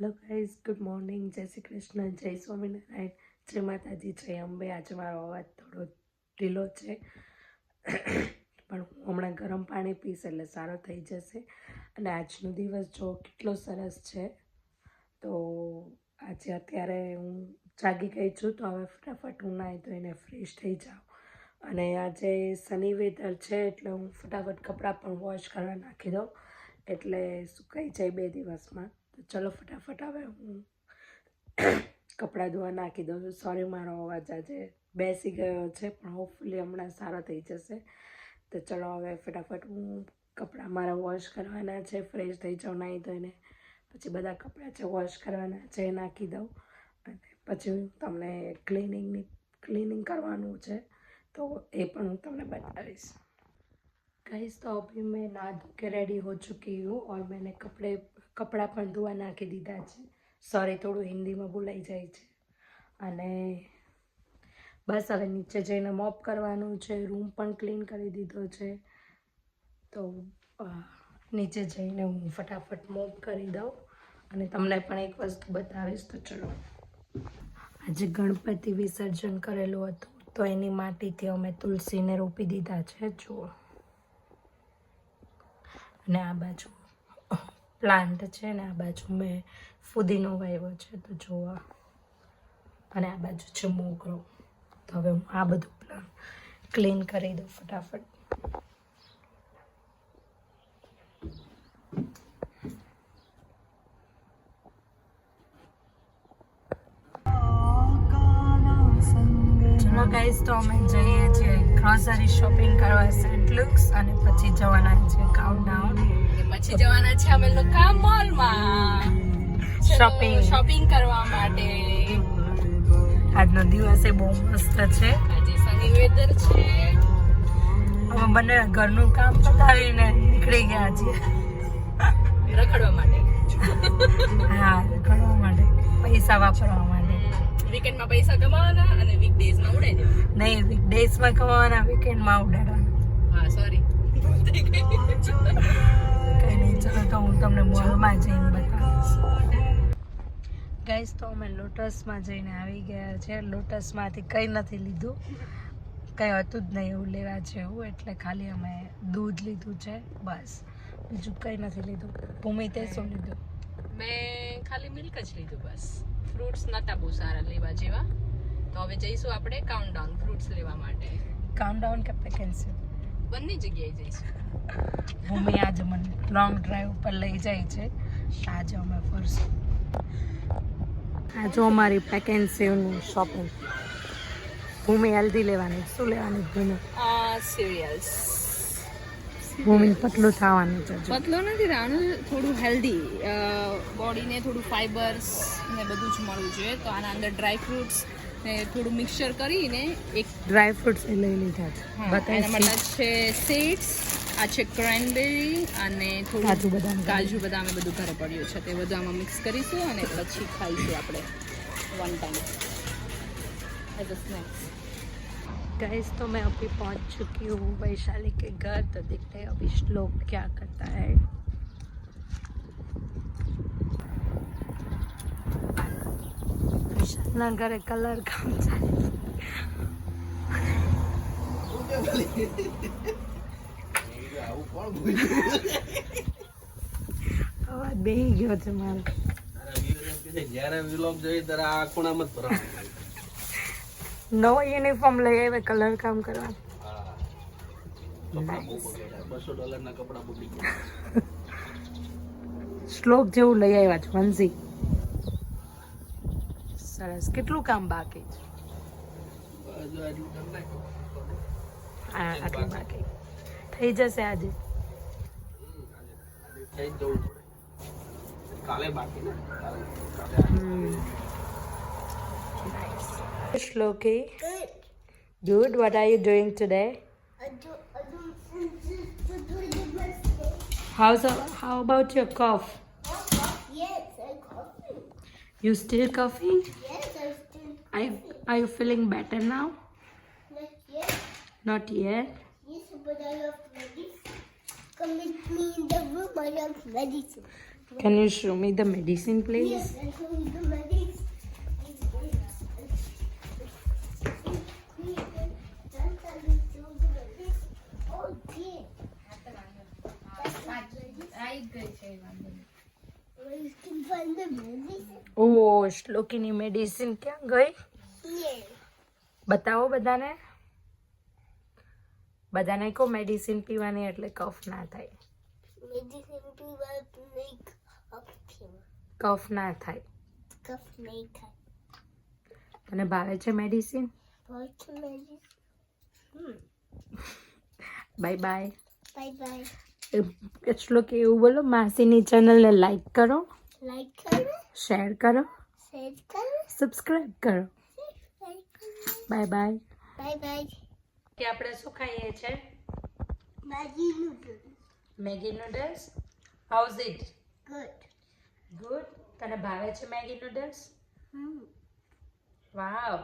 Hello guys, good morning, જય શ્રી કૃષ્ણ, જય સ્વામિનારાયણ, જય માતાજી, જય અંબે. આજે મારો અવાજ થોડો ઢીલો છે પણ હું હમણાં ગરમ પાણી પીશ એટલે સારો થઈ જશે. અને આજનો દિવસ જો કેટલો સરસ છે. તો આજે અત્યારે હું જાગી ગઈ છું, તો હવે ફટાફટ હું નાહી ધોઈને ફ્રેશ થઈ જાઉં. અને આજે સની વેધર છે એટલે હું ફટાફટ કપડાં પણ વોશ કરવા નાખી દઉં એટલે સુકાઈ જાય 2 દિવસમાં. તો ચલો ફટાફટ હવે હું કપડાં ધોવા નાખી દઉં છું. સોરી, મારો અવાજ આજે બેસી ગયો છે પણ હોપફુલી હમણાં સારો થઈ જશે. તો ચલો હવે ફટાફટ હું કપડાં મારા વોશ કરવાના છે, ફ્રેશ થઈ જાઉં નાહી ધોઈને. પછી બધા કપડાં છે વોશ કરવાના છે એ નાખી દઉં અને પછી હું તમને ક્લિનિંગ કરવાનું છે तो ये पण હું તમને बताइश. गाइस, तो अभी मैं नहा धो के रेडी हो चुकी हूँ और मैंने कपड़ा पण धोवा नाखी दीधा है. सॉरी, थोड़ું હિન્દીમાં બોલાઈ જાય છે. અને બસ હવે નીચે જઈને મોપ કરવાનું છે. રૂમ પણ ક્લીન કરી દીધો છે. તો નીચે જઈને હું ફટાફટ મોપ કરી દઉં અને તમને પણ એક વસ્તુ બતાવીશ. તો ચલો, આજે ગણપતિ વિસર્જન કરેલું હતું તો એની માટીથી અમે તુલસીને રોપી દીધા છે, જુઓ. અને આ બાજુ પ્લાન્ટ છે ને આ બાજુ મેં ફુદીનો વાવ્યો છે, તો જુઓ. અને આ બાજુ છે મોગરો. તો હવે હું આ બધું પ્લાન્ટ ક્લીન કરી દઉં ફટાફટ. ચલો ગાઈસ, તો અમે જઈએ છીએ ગ્રોસરી શોપિંગ કરવા સેન્ટ લુક્સ અને પછી જવાના છે કાઉન્ટડાઉન. પછી જવાના છે અમે લોકો મોલમાં શોપિંગ કરવા માટે. આજનો દિવસ એ બહુ મસ્ત છે. આજે સની વેધર છે. અમે બંને ઘરનું કામ પતાવીને નીકળી ગયા છીએ રખડવા માટે. હા, રખડવા માટે, પૈસા વાપરવા માટે. વીકેન્ડમાં પૈસા કમાવાના અને વીકડેઝમાં ઉડાઈ દેવાના. નહીં, વીકડેઝમાં કમાવાના, વીકેન્ડમાં ઉડાડવાના. હા, સોરી. કઈ નહીં, ચલો તો હું તમને મોલમાં જઈને બતાવીશ. ગાઈસ, તો અમે લોટસમાં જઈને આવી ગયા છે. લોટસમાંથી કંઈ નથી લીધું, કંઈ હતું જ નહીં એવું લેવા જેવું, એટલે ખાલી અમે દૂધ લીધું છે બસ, બીજું કંઈ નથી લીધું. ભૂમિ, તે શું લીધું? મેં ખાલી મિલ્ક જ લીધું બસ. ફ્રૂટ્સ નતા બહુ સારા લેવા જેવા. તો હવે જઈશું આપણે કાઉન્ટડાઉન ફ્રૂટ્સ લેવા માટે. કાઉન્ટડાઉન કે પેકેન્સી? બંને જગ્યાએ જઈશું. ભૂમિ આજે મને લોંગ ડ્રાઈવ ઉપર લઈ જાય છે. આજે અમે ફરશું. આ જો અમારી પેકેન્સીનું શોપિંગ. ભૂમિ હેલ્ધી લેવાની. શું લેવાની ભૂમિ? સિરિયલ્સ. ભૂમિને પતલું થવાનું છે. પતલો નથી થવાનું, થોડું હેલ્ધી, બોડીને થોડું ફાઈબર્સ ને બધું જ મળવું જોઈએ. તો આના અંદર ડ્રાય ફ્રૂટ્સ ને થોડું મિક્સચર કરીને એક ડ્રાય ફ્રૂટ્સ એ લઈ લીધા છે. એના માટે છે સીડ્સ, આ છે ક્રેનબેરી અને થોડું કાજુ બદામ એ બધું ઘરે પડ્યું છે. તે બધું આમાં મિક્સ કરીશું અને પછી ખાઈશું આપણે one time as a snacks. Guys, तो मैं अभी पहुंच चुकी हूँ वैशाली के घर. तो देखते हैं अभी श्लोक क्या करता है. विशालना घरे कलर काम चाले. અવાજ બેહી ગયો છે મારો. જ્યારે વ્લોગ જોઈએ ત્યારે આ ખૂણામાં જ ભરવા. નવો યુનિફોર્મ લઈ આવ્યા કલર કામ કરવા. $200 ના કપડા બગડી ગયા. શ્લોક જેવું લઈ આવ્યા છે વંશી. સરસ. કેટલું કામ બાકી છે? આટલું બાકી થઈ જશે આજે. કાલે બાકી ને Shloki, good. What are you doing today? How about your cough? Yes, I'm coughing. You still coughing? Yes, I'm still. Are you feeling better now? Not yet. Not yet. Yes, but I have medicine. Come with me in the room. I have medicine. Can you show me the medicine, please? Yes, I show you the medics. Oh, dear. You can find the medicine. Oh, શ્લોકીની medicine ક્યાં ગઈ? Yeah. બતાવો બધાને. બધાને કહો medicine પીવાની એટલે કફ ના થાય. Medicine people make up him. કફ ના થાય. Cuff make up. તને ભાવે છે medicine? What medicine? Bye bye. Bye bye. શ્લોકી એવું બોલો, માસીની ચેનલને લાઈક કરો, Like color, શેર કરો, shade color, સબસ્ક્રાઇબ કરો. like color. Bye bye. Bye bye. કે આપણે શું ખાઈએ છે? Maggie noodles. Maggi noodles. How's it? Good. Good. તને ભાવે છે મેગી નૂડલ્સ? Hmm. વાવ.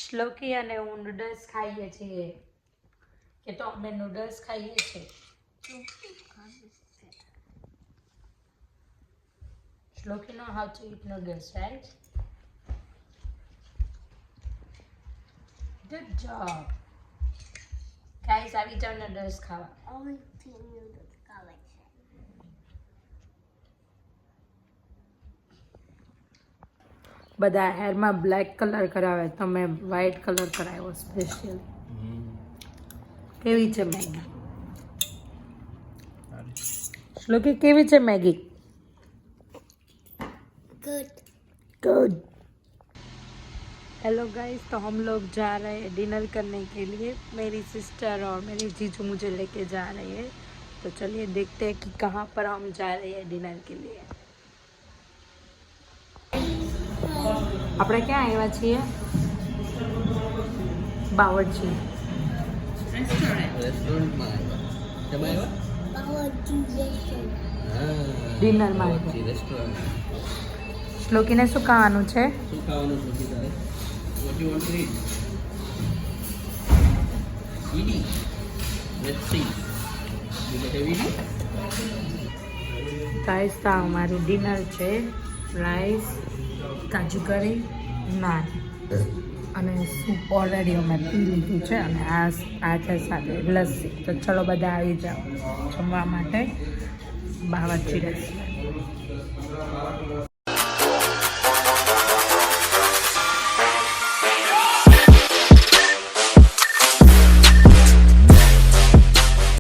શ્લોકી અને હું નૂડલ્સ ખાઈએ છીએ. કે તો અમે નૂડલ્સ ખાઈએ છીએ. Shloki know how to eat noodles, right? Good job. Guys, આવી જાવ noodles ખાવા. Only 2 noodles color. બધા હેરમાં બ્લેક કલર કરાવે, તમે વ્હાઇટ કલર કરાવ્યો સ્પેશિયલ. કેવી છે મેગી? શ્લોકી કેવી છે Maggi? Good. Good. Hello guys, तो हम लोग जा रहे हैं डिनर करने के लिए. मेरी सिस्टर और मेरी जीजू मुझे लेके जा रही है. तो चलिए देखते हैं कि कहाँ पर हम जा रहे हैं डिनर के लिए. આપણે ક્યાં આવ્યા છીએ? બાવળચી. રેસ્ટોરન્ટમાં આવ્યા. તમે આવ્યા? Our duration. હા. Dinner માં. બાવળચી રેસ્ટોરન્ટ. શ્લોકીને શું ખાવાનું છે? શું ખાવાનું છે તારે? What you want to eat? Edie. Let's see. You got a Edie? Guys, તો અમારું ડિનર છે. રાઈસ, કાજુ કરી, નાન અને સૂપ ઓલરેડી અમે પી લીધું છે. અને આ છે સાથે લસ્સી. તો ચલો બધા આવી જાઓ જમવા માટે બાવળચી રેસ્ટોરન્ટ.